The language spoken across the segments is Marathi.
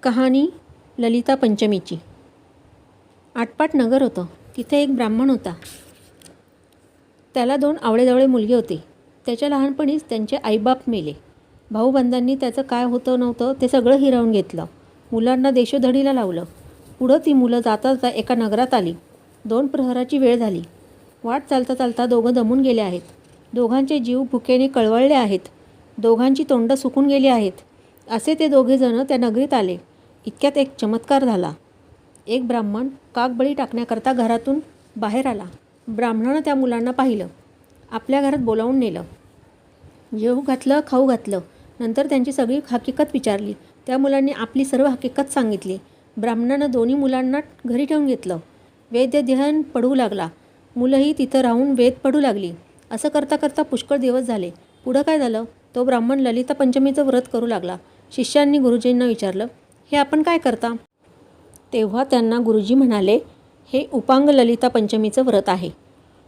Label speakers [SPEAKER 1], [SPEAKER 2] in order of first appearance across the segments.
[SPEAKER 1] कहाणी ललिता पंचमीची. आटपाट नगर होतं. तिथे एक ब्राह्मण होता. त्याला 2 आवळेजवळे मुलगे होते. त्याच्या लहानपणीच त्यांचे आईबाप मेले. भाऊबंधांनी त्याचं काय होतं नव्हतं ते सगळं हिरावून घेतलं. मुलांना देशोधडीला लावलं. पुढं ती मुलं जाता जाता एका नगरात आली. 2 प्रहराची वेळ झाली. वाट चालता चालता दोघं दमून गेले आहेत. दोघांचे जीव भुकेने कळवळले आहेत. दोघांची तोंडं सुकून गेली आहेत. असे ते दोघेजण त्या नगरीत आले. इतक्यात एक चमत्कार झाला. एक ब्राह्मण काकबळी टाकण्याकरता घरातून बाहेर आला. ब्राह्मणानं त्या मुलांना पाहिलं. आपल्या घरात बोलावून नेलं. जेवू घातलं, खाऊ घातलं. नंतर त्यांची सगळी हकीकत विचारली. त्या मुलांनी आपली सर्व हकीकत सांगितली. ब्राह्मणानं दोन्ही मुलांना घरी ठेवून घेतलं. वेदध्ययन पडू लागला. मुलंही तिथं राहून वेद पडू लागली. असं करता करता पुष्कळ दिवस झाले. पुढं काय झालं? तो ब्राह्मण ललिता पंचमीचं व्रत करू लागला. शिष्यांनी गुरुजींना विचारलं, हे आपण काय करता? तेव्हा त्यांना गुरुजी म्हणाले, हे उपांग ललिता पंचमीचं व्रत आहे.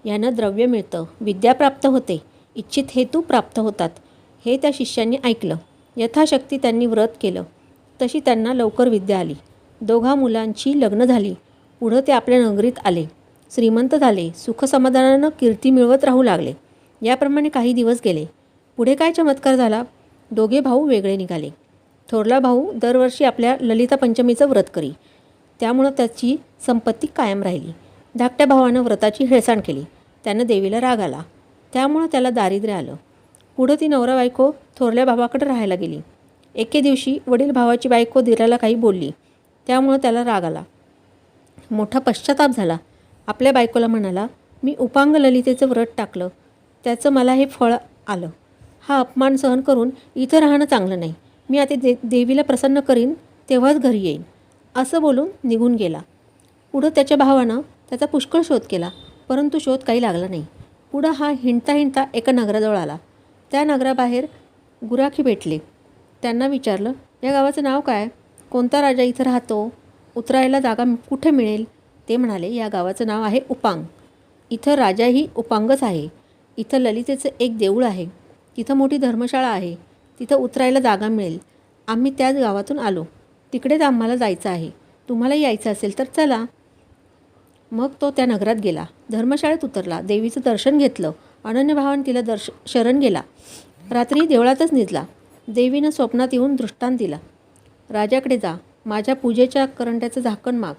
[SPEAKER 1] यानं द्रव्य मिळतं, विद्या प्राप्त होते, इच्छित हेतू प्राप्त होतात. हे त्या शिष्यांनी ऐकलं. यथाशक्ती त्यांनी व्रत केलं. तशी त्यांना लवकर विद्या आली. 2 मुलांची लग्न झाली. पुढं ते आपल्या नगरीत आले. श्रीमंत झाले. सुखसमाधानानं कीर्ती मिळवत राहू लागले. याप्रमाणे काही दिवस गेले. पुढे काय चमत्कार झाला? 2 भाऊ वेगळे निघाले. थोरला भाऊ दरवर्षी आपल्या ललिता पंचमीचं व्रत करी. त्यामुळं त्याची संपत्ती कायम राहिली. धाकट्या भावानं व्रताची हेळसांड केली. त्यानं देवीला राग आला. त्यामुळं त्याला दारिद्र्य आलं. पुढं ती नवरा बायको थोरल्या भावाकडे राहायला गेली. एके दिवशी वडील भावाची बायको दिराला काही बोलली. त्यामुळं त्याला राग आला. मोठा पश्चाताप झाला. आपल्या बायकोला म्हणाला, मी उपांग ललितेचं व्रत टाकलं, त्याचं मला हे फळ आलं. हा अपमान सहन करून इथं राहणं चांगलं नाही. मी आता देवीला प्रसन्न करीन, तेव्हाच घरी येईन. असं बोलून निघून गेला. पुढं त्याच्या भावानं त्याचा पुष्कळ शोध केला, परंतु शोध काही लागला नाही. पुढं हा हिंडता हिंडता एका नगराजवळ आला. त्या नगराबाहेर गुराखी भेटले. त्यांना विचारलं, या गावाचं नाव काय? कोणता राजा इथं राहतो? उतरायला जागा कुठे मिळेल? ते म्हणाले, या गावाचं नाव आहे उपांग. इथं राजाही उपांगच आहे. इथं ललितेचं एक देऊळ आहे. तिथं मोठी धर्मशाळा आहे. तिथं उतरायला जागा मिळेल. आम्ही त्याच गावातून आलो. तिकडेच आम्हाला जायचं आहे. तुम्हाला यायचं असेल तर चला. मग तो त्या नगरात गेला. धर्मशाळेत उतरला. देवीचं दर्शन घेतलं. अनन्यभावाने तिला शरण गेला. रात्री देवळातच निजला. देवीनं स्वप्नात येऊन दृष्टांत दिला. राजाकडे जा. माझ्या पूजेच्या करंट्याचं झाकण माग.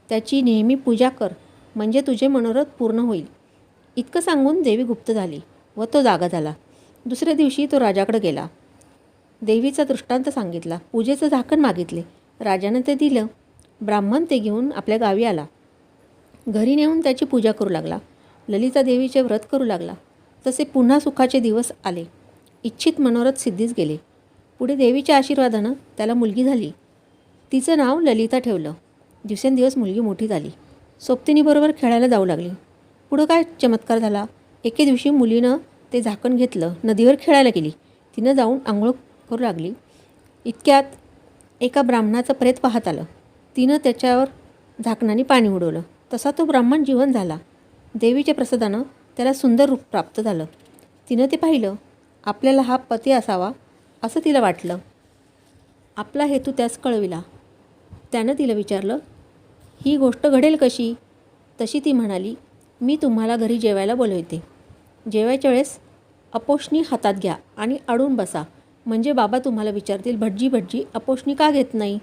[SPEAKER 1] त्याची नेहमी पूजा कर, म्हणजे तुझे मनोरथ पूर्ण होईल. इतकं सांगून देवी गुप्त झाली व तो जागा झाला. दुसऱ्या दिवशी तो राजाकडे गेला. देवीचा दृष्टांत सांगितला. पूजेचं झाकण मागितले. राजानं ते दिलं. ब्राह्मण ते घेऊन आपल्या गावी आला. घरी नेऊन त्याची पूजा करू लागला. ललिता देवीचे व्रत करू लागला. तसे पुन्हा सुखाचे दिवस आले. इच्छित मनोरथ सिद्धीस गेले. पुढे देवीच्या आशीर्वादानं त्याला मुलगी झाली. तिचं नाव ललिता ठेवलं. दिवसेंदिवस मुलगी मोठी झाली. सोबतिनीबरोबर खेळायला जाऊ लागली. पुढं काय चमत्कार झाला? एके दिवशी मुलीनं ते झाकण घेतलं. नदीवर खेळायला गेली. तिनं जाऊन आंघोळ करू लागली. इतक्यात एका ब्राह्मणाचं प्रेत पाहत आलं. तिनं त्याच्यावर झाकणाने पाणी उडवलं. तसा तो ब्राह्मण जिवंत झाला. देवीच्या प्रसादानं त्याला सुंदर रूप प्राप्त झालं. तिनं ते पाहिलं. आपल्याला हा पती असावा असं तिला वाटलं. आपला हेतू त्यास कळविला. त्यानं तिला विचारलं, ही गोष्ट घडेल कशी? तशी ती म्हणाली, मी तुम्हाला घरी जेवायला बोलवते. जेवायच्या वेळेस अपोषणी हातात घ्या आणि अडून बसा, म्हणजे बाबा तुम्हाला विचारतील, भटजी भटजी अपोषणी का घेत नाही?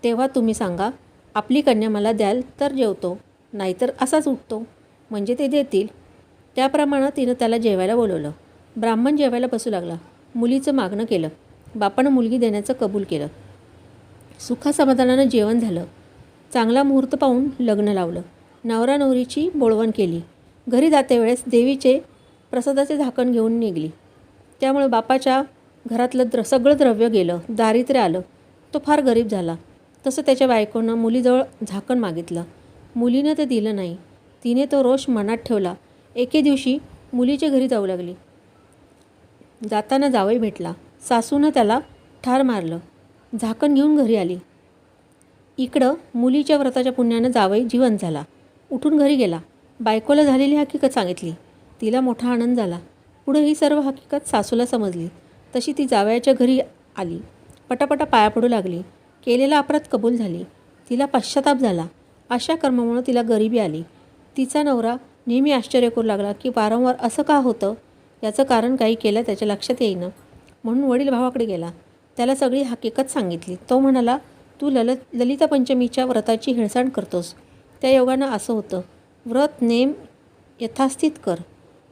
[SPEAKER 1] तेव्हा तुम्ही सांगा, आपली कन्या मला द्याल तर जेवतो, नाहीतर असाच उठतो, म्हणजे ते देतील. त्याप्रमाणे तिनं त्याला जेवायला बोलवलं. ब्राह्मण जेवायला बसू लागला. मुलीचं मागणं केलं. बापानं मुलगी देण्याचं कबूल केलं. सुखासमाधानानं जेवण झालं. चांगला मुहूर्त पाहून लग्न लावलं. नवरा नवरीची बोळवण केली. घरी जाते वेळेस देवीचे प्रसादाचे झाकण घेऊन निघली. त्यामुळे बापाच्या घरातलं सगळं द्रव्य गेलं. दारिद्र्य आलं. तो फार गरीब झाला. तसं त्याच्या बायकोनं मुलीजवळ झाकण मागितलं. मुलीनं ते दिलं नाही. तिने तो रोष मनात ठेवला. एके दिवशी मुलीच्या घरी जाऊ लागली. जाताना जावई भेटला. सासूनं त्याला ठार मारलं. झाकण घेऊन घरी आली. इकडं मुलीच्या व्रताच्या पुण्यानं जावई जिवंत झाला. उठून घरी गेला. बायकोला झालेली हकीकत सांगितली. तिला मोठा आनंद झाला. पुढे ही सर्व हकीकत सासूला समजली. तशी ती जावयाच्या घरी आली. पटापटा पाया पडू लागली. केलेला अपराध कबूल झाली. तिला पश्चाताप झाला. अशा कर्मामुळं तिला गरिबी आली. तिचा नवरा नेहमी आश्चर्य करू लागला की वारंवार असं का होतं. याचं कारण काही केलं त्याच्या लक्षात येईना. म्हणून वडील भावाकडे गेला. त्याला सगळी हकीकत सांगितली. तो म्हणाला, तू ललिता पंचमीच्या व्रताची हेळसांड करतोस. त्या योगानं असं होतं. व्रत नेम यथास्थित कर.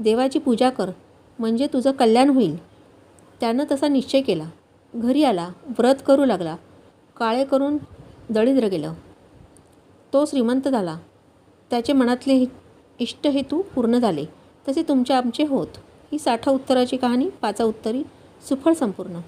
[SPEAKER 1] देवाची पूजा कर, म्हणजे तुझं कल्याण होईल. त्यानं तसा निश्चय केला. घरी आला. व्रत करू लागला. काळे करून दळिद्र गेलं. तो श्रीमंत झाला. त्याचे मनातले इष्टहेतू पूर्ण झाले. तसे तुमचे आमचे होत. ही 60 उत्तराची कहाणी 5 उत्तरी सुफळ संपूर्ण.